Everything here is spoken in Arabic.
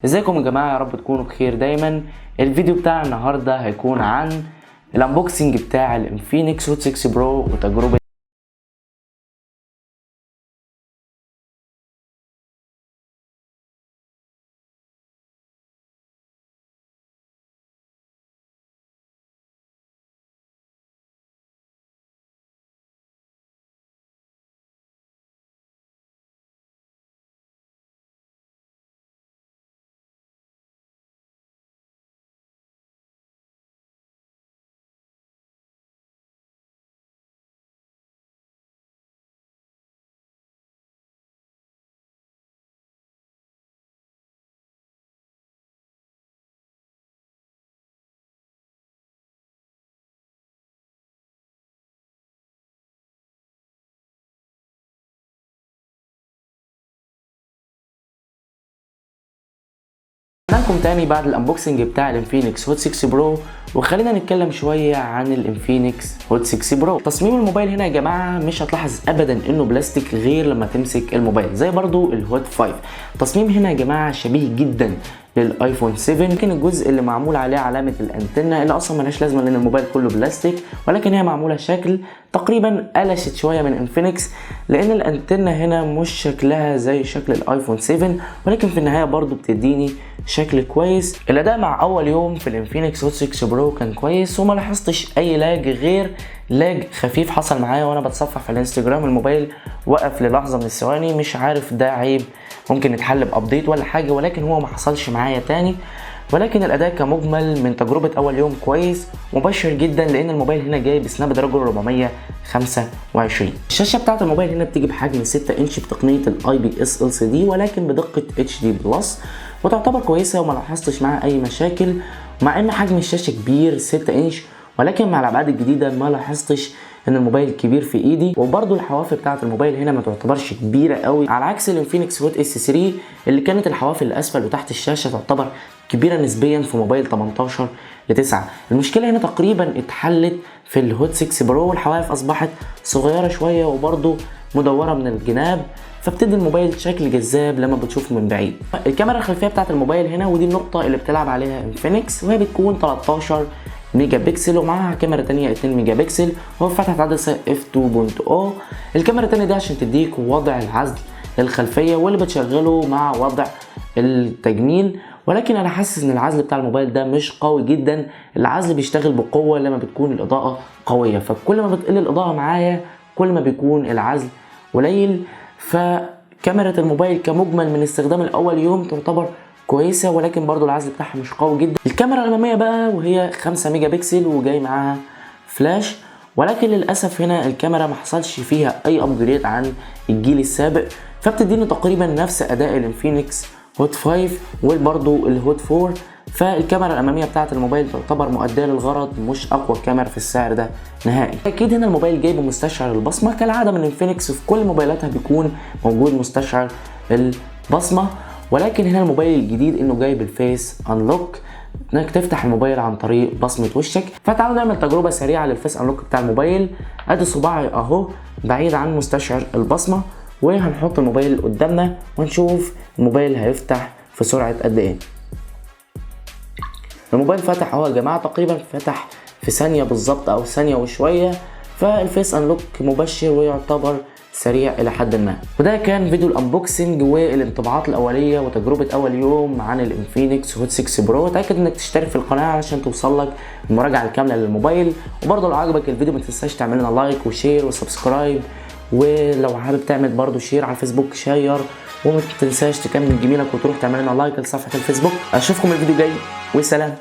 ازيكم يا جماعه، يا رب تكونوا بخير دايما. الفيديو بتاع النهارده هيكون عن الانبوكسنج بتاع الانفينكس هوت 6 برو وتجربه لكم تاني بعد الانبوكسنج بتاع الانفينكس هوت 6 برو. وخلينا نتكلم شويه عن الانفينكس هوت 6 برو. تصميم الموبايل هنا يا جماعه مش هتلاحظ ابدا انه بلاستيك غير لما تمسك الموبايل، زي برضو الهوت 5. تصميم هنا يا جماعه شبيه جدا للايفون 7، لكن الجزء اللي معمول عليه علامه الانتنه اللي اصلا ملهاش لازمه لان الموبايل كله بلاستيك، ولكن هي معموله شكل تقريبا قلشت شويه من انفينكس، لان الانتنه هنا مش شكلها زي شكل الايفون 7، ولكن في النهايه برضو بتديني شكل كويس. الاداء مع اول يوم في الانفينكس هوت 6 برو كان كويس، وما لاحظتش اي لاج غير لاج خفيف حصل معايا وانا بتصفح في الانستجرام. الموبايل وقف للحظه من الثواني، مش عارف ده عيب ممكن يتحل بابديت ولا حاجه، ولكن هو ما حصلش معايا تاني. ولكن الاداء كمجمل من تجربه اول يوم كويس مبشر جدا، لان الموبايل هنا جاي بسناب دراجون 425. الشاشه بتاعه الموبايل هنا بتيجي بحجم 6 انش بتقنيه الاي بي اس ال سي دي، ولكن بدقه اتش دي بلس، وتعتبر كويسه وما لاحظتش معاها اي مشاكل. مع ان حجم الشاشه كبير 6 انش، ولكن مع الابعاد الجديده ما لاحظتش ان الموبايل كبير في ايدي. وبرده الحواف بتاعه الموبايل هنا ما تعتبرش كبيره قوي، على عكس الانفينكس هوت اس 3 اللي كانت الحواف اللي اسفل وتحت الشاشه تعتبر كبيره نسبيا في موبايل 18 ل 9. المشكله هنا تقريبا اتحلت في الهوت 6 برو، والحواف اصبحت صغيره شويه وبرده مدوره من الجناب، فبتدي الموبايل شكل جذاب لما بتشوفه من بعيد. الكاميرا الخلفيه بتاعه الموبايل هنا، ودي النقطه اللي بتلعب عليها انفينكس، وهي بتكون 13 ميجا بكسل، ومعاها كاميرا تانية 2 ميجا بكسل وهو فتحة عدسة f2.0. الكاميرا التانية دي عشان تديك وضع العزل الخلفية واللي بتشغله مع وضع التجميل، ولكن انا حاسس ان العزل بتاع الموبايل ده مش قوي جدا. العزل بيشتغل بقوة لما بتكون الاضاءة قوية، فكل ما بتقل الاضاءة معايا كل ما بيكون العزل قليل. فكاميرا الموبايل كمجمل من استخدام الاول يوم تعتبر كويسه، ولكن برضو العزل بتاعها مش قوي جدا. الكاميرا الاماميه بقى وهي 5 ميجا بكسل وجاي معاها فلاش، ولكن للاسف هنا الكاميرا ما حصلش فيها اي ابجريد عن الجيل السابق، فبتديني تقريبا نفس اداء الانفينكس هوت 5 وبرضو الهوت 4. فالكاميرا الاماميه بتاعه الموبايل تعتبر مؤديه للغرض، مش اقوى كاميرا في السعر ده نهائي. اكيد هنا الموبايل جاي بمستشعر البصمه كالعاده من انفينكس، في كل موبايلاتها بيكون موجود مستشعر البصمه، ولكن هنا الموبايل الجديد انه جاي بالفيس انلوك، انك تفتح الموبايل عن طريق بصمه وشك. فتعالوا نعمل تجربه سريعه للفيس انلوك بتاع الموبايل. ادي صباعي اهو بعيد عن مستشعر البصمه، وهنحط الموبايل قدامنا ونشوف الموبايل هيفتح في سرعه قد ايه. الموبايل فتح اهو يا جماعه، تقريبا فتح في ثانيه بالظبط او ثانيه وشويه. فالفيس انلوك مبشر ويعتبر سريع الى حد ما. وده كان فيديو الانبوكسنج والانطباعات الاوليه وتجربه اول يوم عن الانفينكس هوت 6 برو. اتاكد انك تشترك في القناه علشان توصلك المراجعه الكامله للموبايل، وبرضه لو عجبك الفيديو ما تنساش تعمل لنا لايك وشير وسبسكرايب، ولو حابب تعمل برضه شير على الفيسبوك شير، وما تنساش تكمل جميلك وتروح تعمل لنا لايك لصفحه الفيسبوك. اشوفكم الفيديو جاي، وسلام.